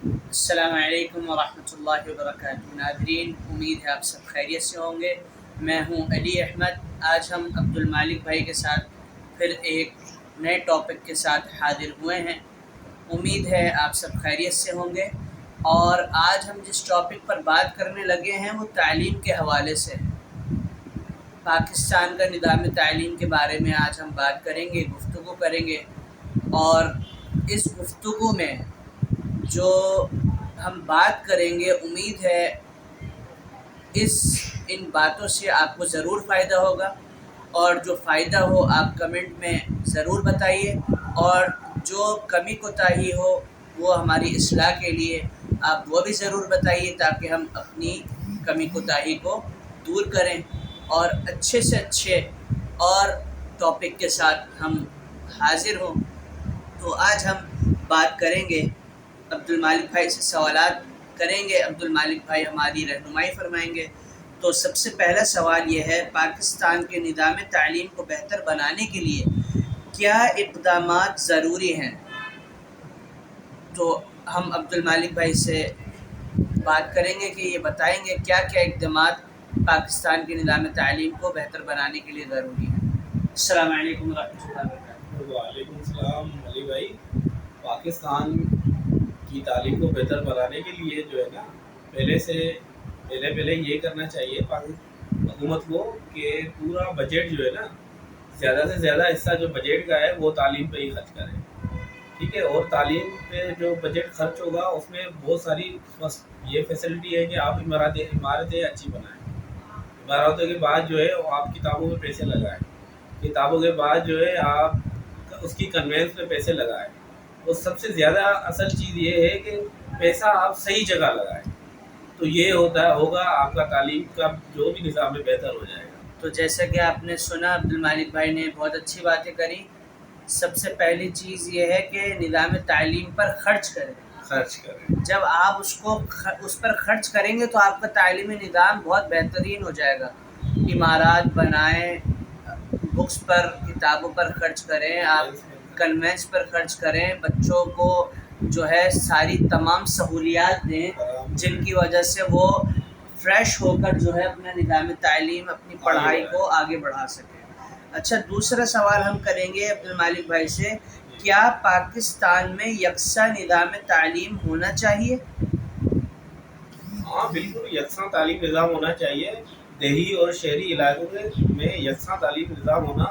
السلام علیکم ورحمۃ اللہ وبرکاتہ ناظرین، امید ہے آپ سب خیریت سے ہوں گے۔ میں ہوں علی احمد۔ آج ہم عبد المالک بھائی کے ساتھ پھر ایک نئے ٹاپک کے ساتھ حاضر ہوئے ہیں۔ امید ہے آپ سب خیریت سے ہوں گے، اور آج ہم جس ٹاپک پر بات کرنے لگے ہیں وہ تعلیم کے حوالے سے ہے۔ پاکستان کا نظام تعلیم کے بارے میں آج ہم بات کریں گے، گفتگو کریں گے، اور اس گفتگو میں جو ہم بات کریں گے امید ہے ان باتوں سے آپ کو ضرور فائدہ ہوگا، اور جو فائدہ ہو آپ کمنٹ میں ضرور بتائیے، اور جو کمی کوتاہی ہو وہ ہماری اصلاح کے لیے آپ وہ بھی ضرور بتائیے، تاکہ ہم اپنی کمی کوتاہی کو دور کریں اور اچھے سے اچھے اور ٹاپک کے ساتھ ہم حاضر ہوں۔ تو آج ہم بات کریں گے، عبد المالک بھائی سے سوالات کریں گے، عبد المالک بھائی ہماری رہنمائی فرمائیں گے۔ تو سب سے پہلا سوال یہ ہے، پاکستان کے نظام تعلیم کو بہتر بنانے کے لیے کیا اقدامات ضروری ہیں؟ تو ہم عبد المالک بھائی سے بات کریں گے کہ یہ بتائیں گے کیا کیا اقدامات پاکستان کے نظام تعلیم کو بہتر بنانے کے لیے ضروری ہیں۔ السلام علیکم ورحمۃ اللہ وبرکاتہ۔ وعلیکم السلام علی بھائی۔ پاکستان کی تعلیم کو بہتر بنانے کے لیے جو ہے نا، پہلے یہ کرنا چاہیے حکومت کو کہ پورا بجٹ جو ہے نا، زیادہ سے زیادہ حصہ جو بجٹ کا ہے وہ تعلیم پہ ہی خرچ کرے، ٹھیک ہے؟ اور تعلیم پہ جو بجٹ خرچ ہوگا اس میں بہت ساری یہ فیسلٹی ہے کہ آپ عمارتیں اچھی بنائیں، عمارتوں کے بعد جو ہے آپ کتابوں میں پیسے لگائیں، کتابوں کے بعد جو ہے آپ اس کی کنوینس میں پیسے لگائیں، اور سب سے زیادہ اصل چیز یہ ہے کہ پیسہ آپ صحیح جگہ لگائیں، تو یہ ہوگا آپ کا تعلیم کا جو بھی نظام ہے بہتر ہو جائے گا۔ تو جیسا کہ آپ نے سنا، عبد المالک بھائی نے بہت اچھی باتیں کری۔ سب سے پہلی چیز یہ ہے کہ نظام تعلیم پر خرچ کریں۔ جب آپ اس پر خرچ کریں گے تو آپ کا تعلیمی نظام بہت بہترین ہو جائے گا۔ عمارات بنائیں، بکس پر، کتابوں پر خرچ کریں، آپ کنوینس پر خرچ کریں، بچوں کو جو ہے ساری تمام سہولیات دیں جن کی وجہ سے وہ فریش ہو کر جو ہے اپنا نظام تعلیم، اپنی پڑھائی کو آگے بڑھا سکیں۔ اچھا، دوسرا سوال ہم کریں گے عبد المالک بھائی سے، کیا پاکستان میں یکساں نظام تعلیم ہونا چاہیے؟ ہاں بالکل، یکساں تعلیم نظام ہونا چاہیے۔ دیہی اور شہری علاقوں میں یکساں تعلیم نظام ہونا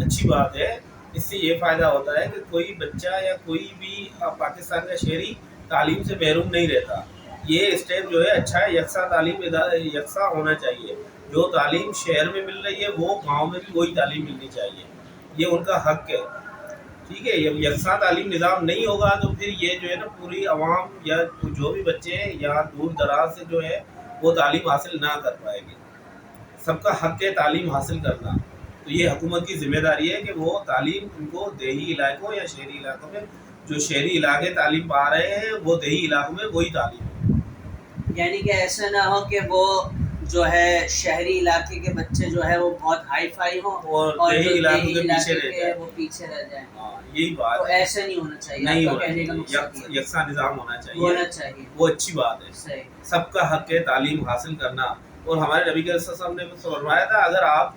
اچھی بات ہے۔ اس سے یہ فائدہ ہوتا ہے کہ کوئی بچہ یا کوئی بھی پاکستان کا شہری تعلیم سے محروم نہیں رہتا۔ یہ اسٹیپ جو ہے اچھا ہے، یکساں ہونا چاہیے۔ جو تعلیم شہر میں مل رہی ہے وہ گاؤں میں بھی وہی تعلیم ملنی چاہیے، یہ ان کا حق ہے، ٹھیک ہے؟ یکساں تعلیم نظام نہیں ہوگا تو پھر یہ جو ہے نا پوری عوام یا جو بھی بچے ہیں یہاں دور دراز سے جو ہے وہ تعلیم حاصل نہ کر پائے گے۔ سب کا حق ہے تعلیم حاصل کرنا، تو یہ حکومت کی ذمہ داری ہے کہ وہ تعلیم ان کو دیہی علاقوں یا شہری علاقوں میں، جو شہری علاقے تعلیم پا رہے ہیں وہ دیہی علاقوں میں وہی تعلیم ہو۔ یعنی کہ ایسا نہ ہو کہ وہ جو ہے شہری علاقے کے بچے جو ہے وہ بہت ہائی فائی ہوں اور جو دیہی علاقے کے وہ پیچھے رہ جائیں۔ یہی بات تو ہے، ایسا نہیں ہونا چاہیے، نہیں آپ کا ہونا کہنے کا چاہیے، مقصد یکساں نظام ہونا ہونا چاہیے، چاہیے۔ وہ اچھی بات ہے۔ صحیح۔ سب کا حق ہے تعلیم حاصل کرنا، اور ہمارے نبی کے صلی اللہ علیہ وسلم نے فرمایا تھا اگر آپ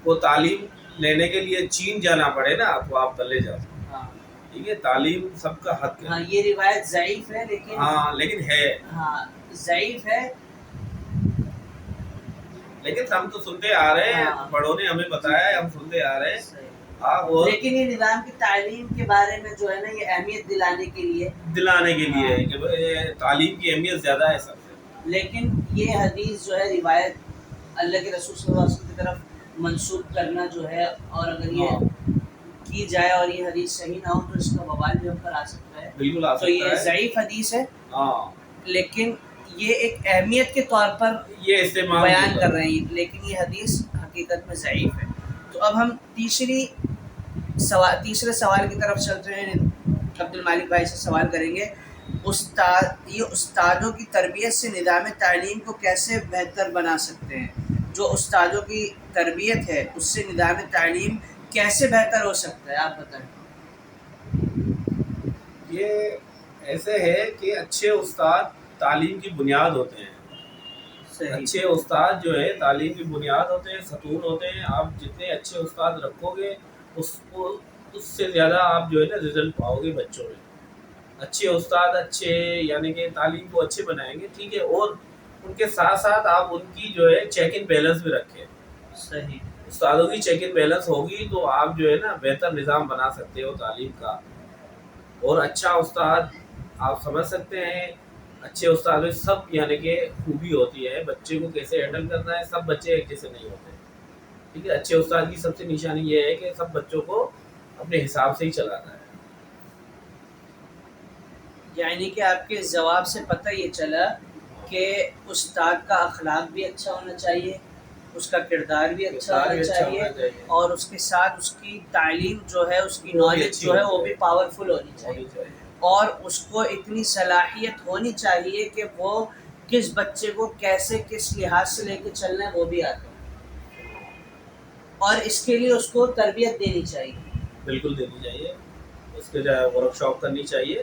کو تعلیم لینے کے لیے چین جانا پڑے نا تو آپ چلے جاؤ، ٹھیک ہے؟ تعلیم سب کا حق ہے۔ ہاں، یہ روایت ضعیف ہے، لیکن ہے، ہاں ضعیف ہے، لیکن ہم تو سنتے آ رہے ہیں، بڑوں نے ہمیں بتایا ہے، ہم سنتے آ رہے ہیں۔ لیکن یہ نظام کی تعلیم کے بارے میں جو ہے نا، یہ اہمیت دلانے کے لیے کہ تعلیم کی اہمیت زیادہ ہے سب سے۔ لیکن یہ حدیث جو ہے روایت اللہ کے رسول صلی اللہ علیہ وسلم کی طرف منسوب کرنا جو ہے، اور اگر یہ کی جائے اور یہ حدیث صحیح نہ ہو تو اس کا وبال بھی ہم پر آ سکتا ہے، بالکل آ سکتا تو ہے۔ یہ ضعیف حدیث ہے، لیکن یہ ایک اہمیت کے طور پر یہ استعمال بیان کر رہے ہیں، لیکن یہ حدیث حقیقت میں ضعیف ہے۔ تو اب ہم تیسرے سوال کی طرف چلتے ہیں۔ عبد المالک بھائی سے سوال کریں گے، استادوں کی تربیت سے نظام تعلیم کو کیسے بہتر بنا سکتے ہیں؟ جو استادوں کی تربیت ہے اس سے نظام تعلیم کیسے بہتر ہو سکتا ہے، آپ بتائیں۔ یہ ایسے ہے کہ اچھے استاد تعلیم کی بنیاد ہوتے ہیں. صحیح. اچھے استاد جو ہے تعلیم کی بنیاد ہوتے ہیں, ستون ہوتے ہیں. آپ جتنے اچھے استاد رکھو گے اس سے زیادہ آپ جو ہے نا رزلٹ پاؤ گے بچوں میں. اچھے استاد اچھے یعنی کہ تعلیم کو اچھے بنائیں گے, ٹھیک ہے, اور ان کے ساتھ ساتھ آپ ان کی جو ہے چیک ان بیلنس بھی رکھیں. صحیح. استادوں کی چیک ان بیلنس ہوگی تو آپ جو ہے نا بہتر نظام بنا سکتے ہو تعلیم کا. اور اچھا استاد آپ سمجھ سکتے ہیں, اچھے استاد میں سب یعنی کہ خوبی ہوتی ہے, بچے کو کیسے ہینڈل کرنا ہے. سب بچے ایک جیسے نہیں ہوتے, ٹھیک ہے. اچھے استاد کی سب سے نشانی یہ ہے کہ سب بچوں کو اپنے حساب سے ہی چلانا ہے. یعنی کہ آپ کے جواب سے پتہ یہ چلا کہ استاد کا اخلاق بھی اچھا ہونا چاہیے, اس کا کردار بھی اچھا ہونا چاہیے, اور اس کے ساتھ اس کی تعلیم جو ہے, اس کی نالج جو ہے وہ بھی پاورفل ہونی چاہیے, اور اس کو اتنی صلاحیت ہونی چاہیے کہ وہ کس بچے کو کیسے کس لحاظ سے لے کے چلنا ہے وہ بھی آتا ہے, اور اس کے لیے اس کو تربیت دینی چاہیے. بالکل دینی چاہیے, اس کے جو ہے ورک شاپ کرنی چاہیے.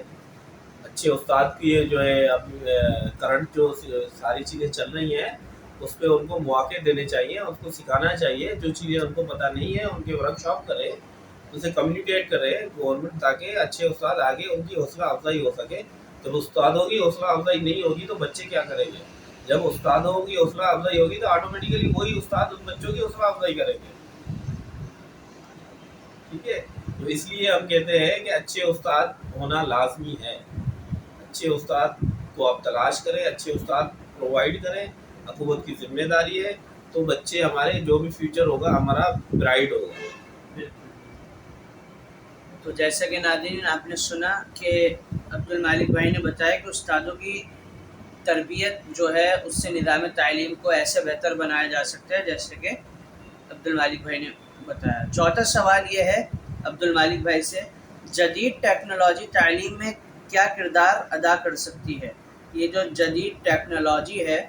اچھے استاد کی جو ہے اب کرنٹ جو ساری چیزیں چل رہی ہیں اس پہ ان کو مواقع دینے چاہیے, اس کو سکھانا چاہیے. جو چیزیں ان کو پتہ نہیں ہے ان کے ورک شاپ کرے, اسے کمیونیکیٹ کرے گورنمنٹ, تاکہ اچھے استاد آگے ان کی حوصلہ افزائی ہو سکے. جب استادوں کی حوصلہ افزائی نہیں ہوگی تو بچے کیا کریں گے؟ جب استادوں کی حوصلہ افزائی ہوگی تو آٹومیٹیکلی وہی استاد ان بچوں کی حوصلہ افزائی کریں گے, ٹھیک ہے. تو اس لیے ہم کہتے ہیں کہ اچھے استاد ہونا لازمی ہے. اچھے استاد کو آپ تلاش کریں, اچھے استاد پرووائڈ کریں, حکومت کی ذمہ داری ہے. تو بچے ہمارے جو بھی فیوچر ہوگا ہمارا برائٹ ہوگا. تو جیسا کہ ناظرین آپ نے سنا کہ عبد المالک بھائی نے بتایا کہ استادوں کی تربیت جو ہے اس سے نظام تعلیم کو ایسے بہتر بنایا جا سکتا ہے جیسے کہ عبد المالک بھائی نے بتایا. چوتھا سوال یہ ہے عبد المالک بھائی سے, جدید ٹیکنالوجی تعلیم میں کیا کردار ادا کر سکتی ہے؟ یہ جو جدید ٹیکنالوجی ہے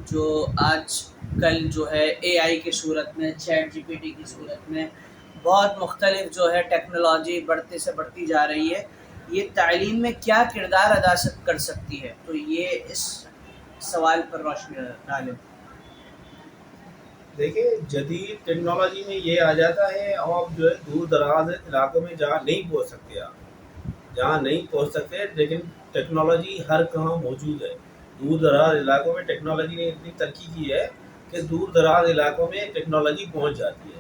جو آج کل جو ہے اے آئی کی صورت میں, چیٹ جی پی ٹی کی صورت میں, بہت مختلف جو ہے ٹیکنالوجی بڑھتے سے بڑھتی جا رہی ہے, یہ تعلیم میں کیا کردار ادا کر سکتی ہے؟ تو یہ اس سوال پر روشنی ڈالیں. دیکھیں جدید ٹیکنالوجی میں یہ آ جاتا ہے, آپ جو ہے دور دراز علاقوں میں جہاں نہیں پہنچ سکتے, آپ جہاں نہیں پہنچ سکتے, لیکن ٹیکنالوجی ہر کہاں موجود ہے. دور دراز علاقوں میں ٹیکنالوجی نے اتنی ترقی کی ہے کہ دور دراز علاقوں میں ٹیکنالوجی پہنچ جاتی ہے.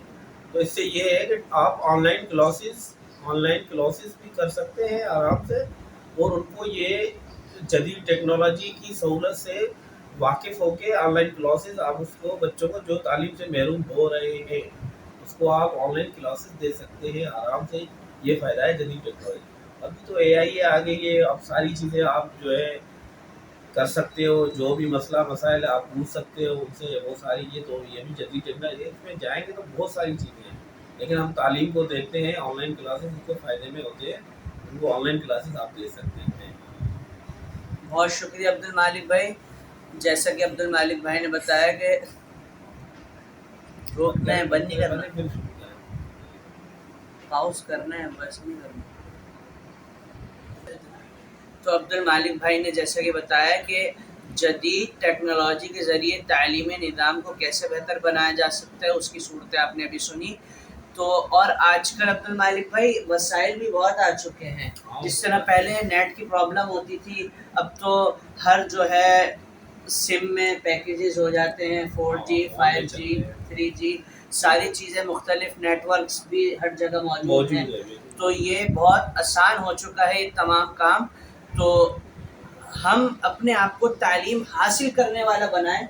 تو اس سے یہ ہے کہ آپ آن لائن کلاسز بھی کر سکتے ہیں آرام سے, اور ان کو یہ جدید ٹیکنالوجی کی سہولت سے واقف ہو کے آن لائن کلاسز آپ اس کو بچوں کو جو تعلیم سے محروم ہو رہے ہیں اس کو آپ آن لائن کلاسز دے سکتے ہیں آرام سے. یہ فائدہ ہے جدید ٹیکنالوجی. ابھی تو اے آئی آ گئی ہے, اب ساری چیزیں آپ جو ہے کر سکتے ہو, جو بھی مسئلہ مسائل آپ پوچھ سکتے ہو ان سے, وہ ساری یہ بھی جدید ٹیکنالوجی. اس میں جائیں گے تو بہت ساری چیزیں ہیں, لیکن ہم تعلیم کو دیکھتے ہیں آن لائن کلاسز ان کو فائدے میں ہوتے ہیں, ان کو آن لائن کلاسز آپ دے سکتے ہیں. بہت شکریہ عبد المالک بھائی. جیسا کہ عبد المالک بھائی نے بتایا کہ روکنا ہے, بند نہیں کرنا, پاؤز کرنا ہے, بس نہیں کرنا. تو عبد المالک بھائی نے جیسا کہ بتایا کہ جدید ٹیکنالوجی کے ذریعے تعلیمی نظام کو کیسے بہتر بنایا جا سکتا ہے, اس کی صورتیں آپ نے ابھی سنی. تو اور آج کل عبد المالک بھائی وسائل بھی بہت آ چکے ہیں. جس طرح پہلے نیٹ کی پرابلم ہوتی تھی, اب تو ہر جو ہے سم میں پیکیجز ہو جاتے ہیں, 4G 5G 3G, ساری چیزیں مختلف نیٹ ورکس بھی ہر جگہ موجود ہیں. تو یہ بہت آسان ہو چکا ہے یہ تمام کام. تو ہم اپنے آپ کو تعلیم حاصل کرنے والا بنائیں.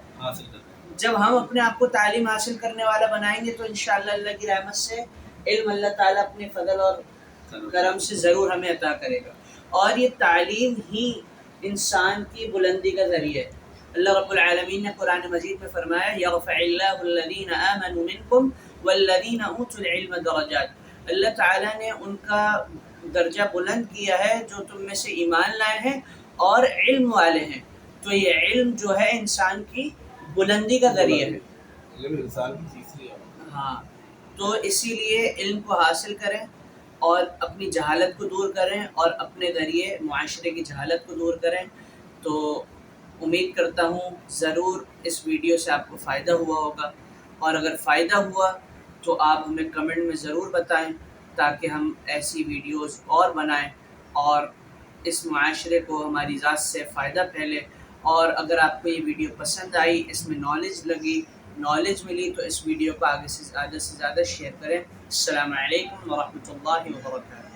جب ہم اپنے آپ کو تعلیم حاصل کرنے والا بنائیں گے تو انشاءاللہ اللہ کی رحمت سے علم اللہ تعالیٰ اپنے فضل اور کرم سے ضرور ہمیں عطا کرے گا. اور یہ تعلیم ہی انسان کی بلندی کا ذریعہ ہے. اللہ رب العالمین نے قرآن مجید میں فرمایا یرفع اللہ الذین آمنوا منکم والذین اوتوا العلم درجات. اللہ تعالیٰ نے ان کا درجہ بلند کیا ہے جو تم میں سے ایمان لائے ہیں اور علم والے ہیں. تو یہ علم جو ہے انسان کی بلندی کا ذریعہ ہے. علم انسان کی تیسری ہے. ہاں, تو اسی لیے علم کو حاصل کریں, اور اپنی جہالت کو دور کریں اور اپنے ذریعے معاشرے کی جہالت کو دور کریں۔ تو امید کرتا ہوں ضرور اس ویڈیو سے آپ کو فائدہ ہوا ہوگا، اور اگر فائدہ ہوا تو آپ ہمیں کمنٹ میں ضرور بتائیں تاکہ ہم ایسی ویڈیوز اور بنائیں اور اس معاشرے کو ہماری ذات سے فائدہ پھیلے۔ اور اگر آپ کو یہ ویڈیو پسند آئی، اس میں نالج ملی، تو اس ویڈیو کو آگے سے زیادہ شیئر کریں۔ السلام علیکم ورحمۃ اللہ وبرکاتہ۔